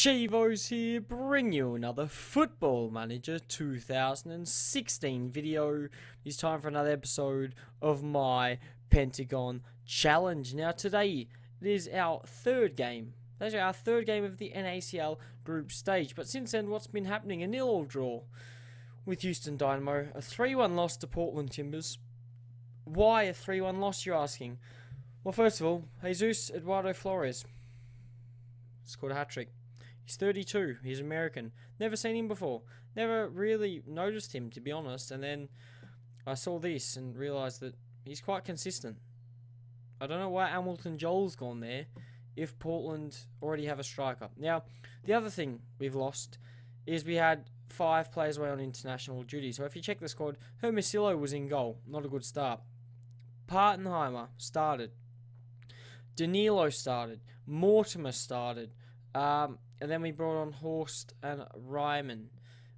Chivos here, bring you another Football Manager 2016 video. It's time for another episode of my Pentagon Challenge. Now today, it is our third game. That's our third game of the NACL group stage. But since then, what's been happening? A 0-0 draw with Houston Dynamo. A 3-1 loss to Portland Timbers. Why a 3-1 loss, you're asking? Well, first of all, Jesus Eduardo Flores scored a hat-trick. He's 32. He's American. Never seen him before. Never really noticed him, to be honest. And then I saw this and realised that he's quite consistent. I don't know why Hamilton Joel's gone there if Portland already have a striker. Now, the other thing we've lost is we had 5 players away on international duty. So if you check the squad, Hermosillo was in goal. Not a good start. Partenheimer started. Danilo started. Mortimer started. And then we brought on Horst and Ryman.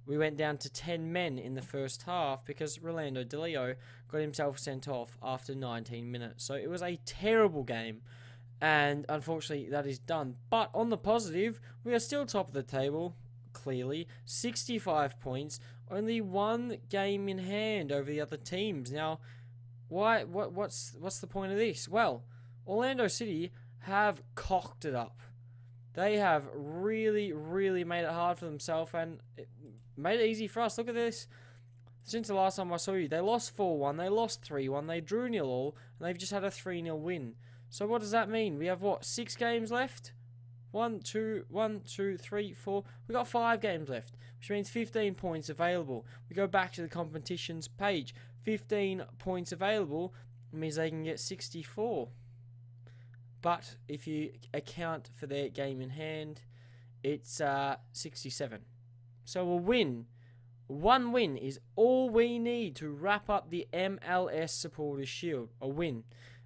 We went down to 10 men in the first half because Rolando De Leo got himself sent off after 19 minutes. So it was a terrible game. And unfortunately, that is done. But on the positive, we are still top of the table, clearly. 65 points. Only one game in hand over the other teams. Now, why? What's the point of this? Well, Orlando City have cocked it up. They have really, really made it hard for themselves and it made it easy for us. Look at this. Since the last time I saw you, they lost 4-1, they lost 3-1, they drew 0-0, and they've just had a 3-0 win. So what does that mean? We have, what, 6 games left? 1, 2, 3, 4. We've got 5 games left, which means 15 points available. We go back to the competitions page. 15 points available means they can get 64. But if you account for their game in hand, it's 67. So a win, one win is all we need to wrap up the MLS Supporters Shield. A win.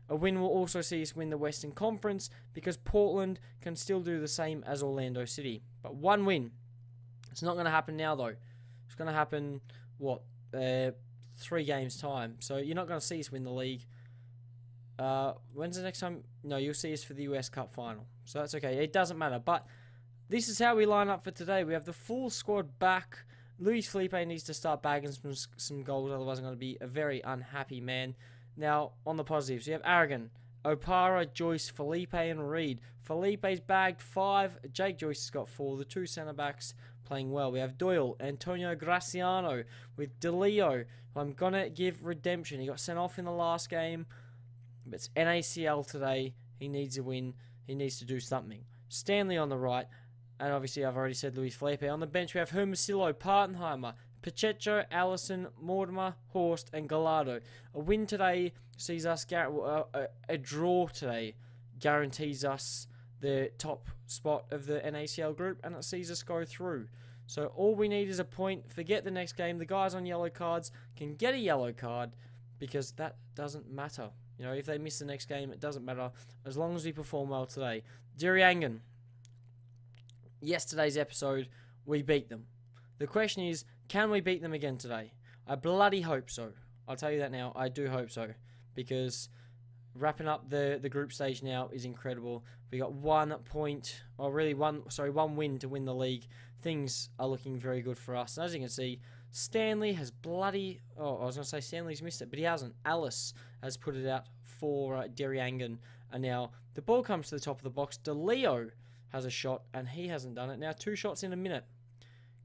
A win will also see us win the Western Conference because Portland can still do the same as Orlando City. But one win. It's not going to happen now though. It's going to happen, what, 3 games time. So you're not going to see us win the league. When's the next time? No, you'll see us for the US Cup final. So that's okay. It doesn't matter. But this is how we line up for today. We have the full squad back. Luis Felipe needs to start bagging some goals. Otherwise, I'm going to be a very unhappy man. Now, on the positives, we have Aragon, Opara, Joyce, Felipe, and Reed. Felipe's bagged 5. Jake Joyce has got 4. The 2 centre-backs playing well. We have Doyle, Antonio Graciano with De Leo, who I'm going to give redemption. He got sent off in the last game. But it's NACL today. He needs a win. He needs to do something. Stanley on the right. And obviously, I've already said Luis Felipe. On the bench, we have Hermosillo, Partenheimer, Pacheco, Allison, Mortimer, Horst, and Gallardo. A win today sees us... a draw today guarantees us the top spot of the NACL group. And it sees us go through. So all we need is a point. Forget the next game. The guys on yellow cards can get a yellow card because that doesn't matter. You know, if they miss the next game, it doesn't matter as long as we perform well today. Diriangan. Yesterday's episode, we beat them. The question is, can we beat them again today? I bloody hope so. I'll tell you that now. I do hope so. Because wrapping up the group stage now is incredible. We got 1 point, or really one win to win the league. Things are looking very good for us. And as you can see, Stanley has bloody... Oh, I was going to say Stanley's missed it, but he hasn't. Alice has put it out for Diriangan. And now the ball comes to the top of the box. De Leo has a shot, and he hasn't done it. Now 2 shots in a minute.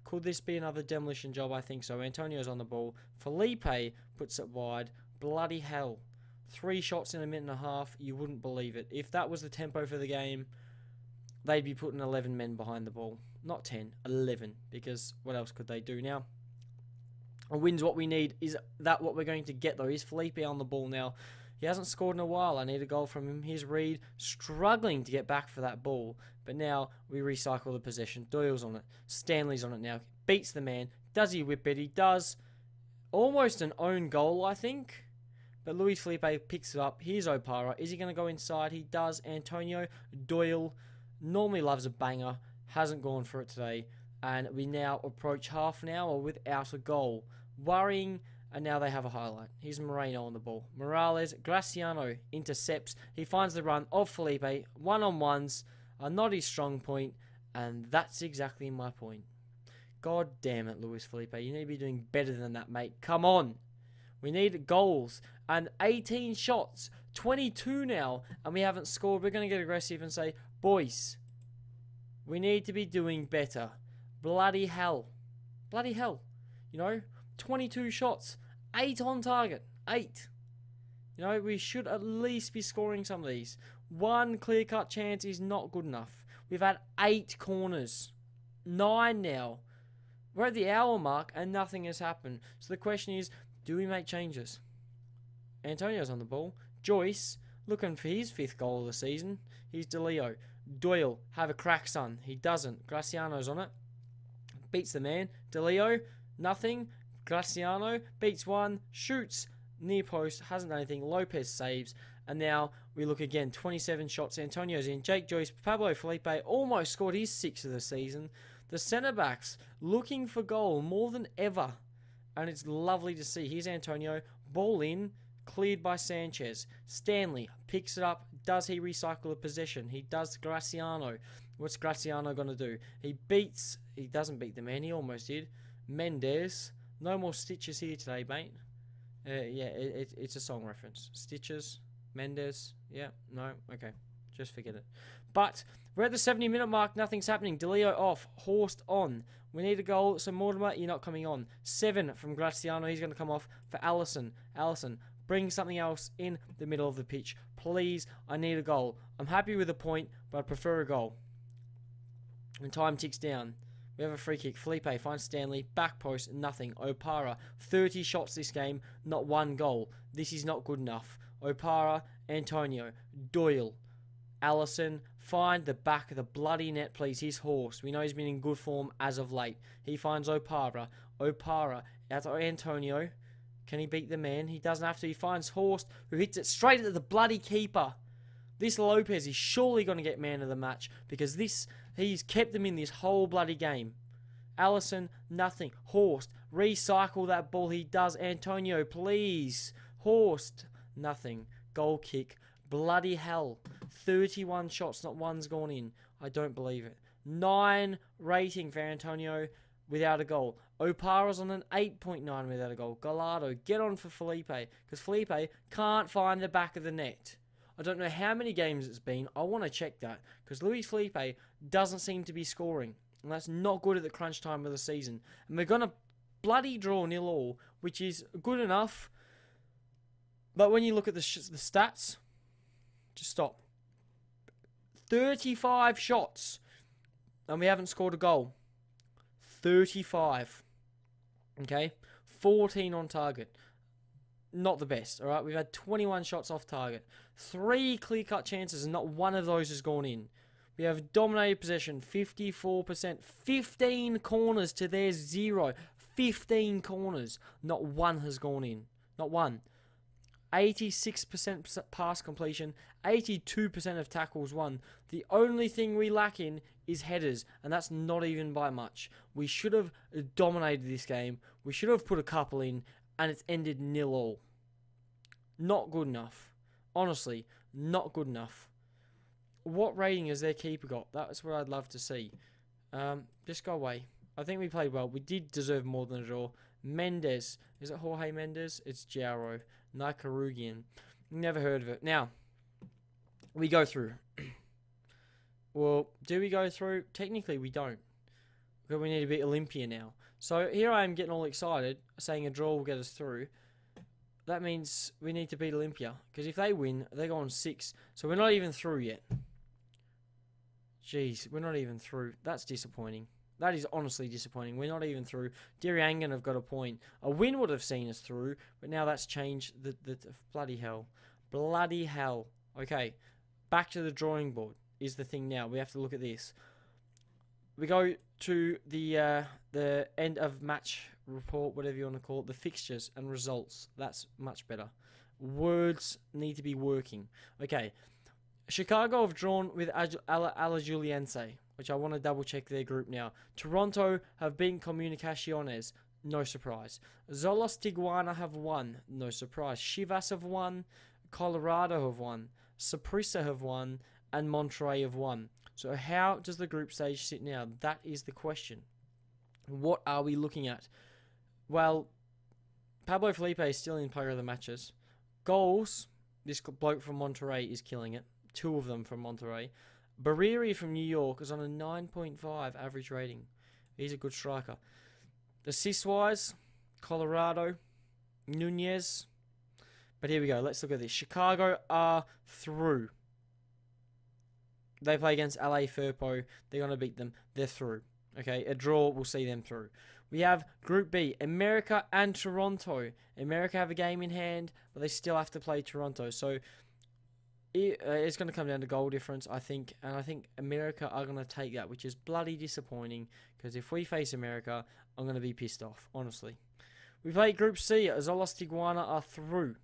Could this be another demolition job? I think so. Antonio's on the ball. Felipe puts it wide. Bloody hell. 3 shots in a minute and a half. You wouldn't believe it. If that was the tempo for the game, they'd be putting 11 men behind the ball. Not 10, 11. Because what else could they do now? A win's what we need. Is that what we're going to get, though? Is Felipe on the ball now? He hasn't scored in a while. I need a goal from him. Here's Reed struggling to get back for that ball. But now we recycle the possession. Doyle's on it. Stanley's on it now. Beats the man. Does he whip it? He does. Almost an own goal, I think. But Luis Felipe picks it up. Here's Opara. Is he going to go inside? He does. Antonio Doyle normally loves a banger. Hasn't gone for it today. And we now approach half an hour without a goal. Worrying, and now they have a highlight. Here's Moreno on the ball. Morales, Graciano intercepts. He finds the run of Felipe. One-on-ones are not his strong point, And that's exactly my point. God damn it, Luis Felipe. You need to be doing better than that, mate. Come on. We need goals. And 18 shots. 22 now. And we haven't scored. We're going to get aggressive and say, boys, we need to be doing better. Bloody hell. Bloody hell. You know, 22 shots. 8 on target. 8. You know, we should at least be scoring some of these. One clear-cut chance is not good enough. We've had 8 corners. 9 now. We're at the hour mark and nothing has happened. So the question is, do we make changes? Antonio's on the ball. Joyce, looking for his 5th goal of the season. He's DeLeo. Doyle, have a crack, son. He doesn't. Graciano's on it. Beats the man. DeLeo, nothing. Graciano beats one. Shoots. Near post. Hasn't done anything. Lopez saves. And now we look again. 27 shots. Antonio's in. Jake Joyce. Pablo Felipe almost scored his 6th of the season. The centre-backs looking for goal more than ever. And it's lovely to see. Here's Antonio. Ball in. Cleared by Sanchez. Stanley picks it up. Does he recycle the possession? He does. Graciano. What's Graciano going to do? He doesn't beat the man. He almost did. Mendes. No more stitches here today, mate. Yeah, it's a song reference. Stitches. Mendes. Yeah. No. Okay. Just forget it. But we're at the 70-minute mark. Nothing's happening. DeLeo off. Horst on. We need a goal. So Mortimer, you're not coming on. 7 from Graciano. He's going to come off for Allison. Allison, bring something else in the middle of the pitch. Please, I need a goal. I'm happy with a point, but I prefer a goal. And time ticks down. We have a free kick. Felipe finds Stanley. Back post, nothing. Opara, 30 shots this game, not 1 goal. This is not good enough. Opara, Antonio, Doyle, Allison, find the back of the bloody net, please. His horse. We know he's been in good form as of late. He finds Opara. Opara out to Antonio. Can he beat the man? He doesn't have to. He finds Horst, who hits it straight at the bloody keeper. This Lopez is surely going to get man of the match because he's kept them in this whole bloody game. Allison, nothing. Horst, recycle that ball. He does. Antonio, please. Horst, nothing. Goal kick. Bloody hell. 31 shots, not one's gone in. I don't believe it. 9 rating for Antonio without a goal. Opara's on an 8.9 without a goal. Gallardo, get on for Felipe, because Felipe can't find the back of the net. I don't know how many games it's been. I want to check that, because Luis Felipe doesn't seem to be scoring, and that's not good at the crunch time of the season. And we're going to bloody draw 0-0, which is good enough, but when you look at the stats, just stop. 35 shots, and we haven't scored a goal. 35. Okay? 14 on target. Not the best, alright? We've had 21 shots off target. 3 clear-cut chances, and not one of those has gone in. We have dominated possession, 54%. 15 corners to their 0. 15 corners. Not one has gone in. Not one. 86% pass completion, 82% of tackles won. The only thing we lack in is headers, and that's not even by much. We should have dominated this game. We should have put a couple in, and it's ended 0-0. Not good enough. Honestly, not good enough. What rating has their keeper got? That's what I'd love to see. Just go away. I think we played well. We did deserve more than a draw. Mendes. Is it Jorge Mendes? It's Jairo. Nikarugian. Never heard of it. Now, we go through. Well, do we go through? Technically, we don't. Because we need to beat Olympia now. So, here I am getting all excited, saying a draw will get us through. That means we need to beat Olympia. Because if they win, they go on 6. So, we're not even through yet. Jeez, we're not even through. That's disappointing. That is honestly disappointing. We're not even through. Diriangan have got a point. A win would have seen us through, but now that's changed. The bloody hell. Bloody hell. Okay, back to the drawing board is the thing now. We have to look at this. We go to the end of match report, whatever you want to call it, the fixtures and results. That's much better. Words need to be working. Okay, Chicago have drawn with Alajuelense, which I want to double check their group now. Toronto have beaten Comunicaciones. No surprise. Zolos Tijuana have won. No surprise. Chivas have won. Colorado have won. Saprissa have won. And Monterrey have won. So how does the group stage sit now? That is the question. What are we looking at? Well, Pablo Felipe is still in player of the matches. Goals, this bloke from Monterrey is killing it. 2 of them from Monterrey. Bariri from New York is on a 9.5 average rating. He's a good striker. Assist-wise, Colorado, Nunez. But here we go. Let's look at this. Chicago are through. They play against LA Firpo. They're going to beat them. They're through. Okay, a draw will see them through. We have Group B, America and Toronto. America have a game in hand, but they still have to play Toronto. So it's going to come down to goal difference, I think. And I think America are going to take that, which is bloody disappointing. Because if we face America, I'm going to be pissed off, honestly. We play Group C. Azolas Tijuana are through.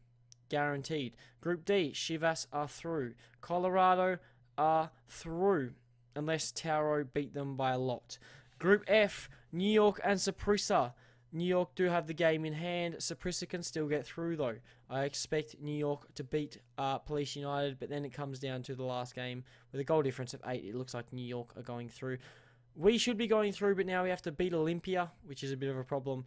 Guaranteed. Group D, Chivas are through. Colorado are through. Unless Tauro beat them by a lot. Group F, New York and Saprissa. New York do have the game in hand. Saprissa can still get through, though. I expect New York to beat Police United, but then it comes down to the last game. With a goal difference of 8, it looks like New York are going through. We should be going through, but now we have to beat Olympia, which is a bit of a problem.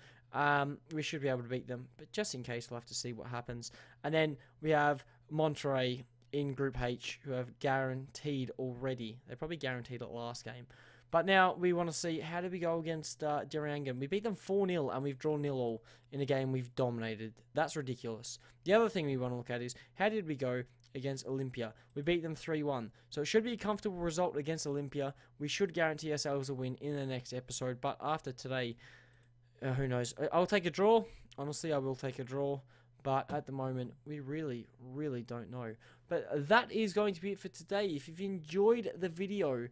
We should be able to beat them, but just in case, we'll have to see what happens. And then we have Monterrey in Group H, who have guaranteed already. They probably guaranteed it last game. But now we want to see, how did we go against Durangan? We beat them 4-0 and we've drawn 0-0 in a game we've dominated. That's ridiculous. The other thing we want to look at is, how did we go against Olympia? We beat them 3-1. So it should be a comfortable result against Olympia. We should guarantee ourselves a win in the next episode. But after today, who knows? I'll take a draw. Honestly, I will take a draw. But at the moment, we really, really don't know. But that is going to be it for today. If you've enjoyed the video,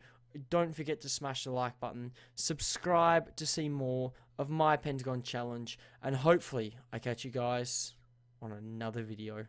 don't forget to smash the like button. Subscribe to see more of my Pentagon Challenge. And hopefully, I catch you guys on another video.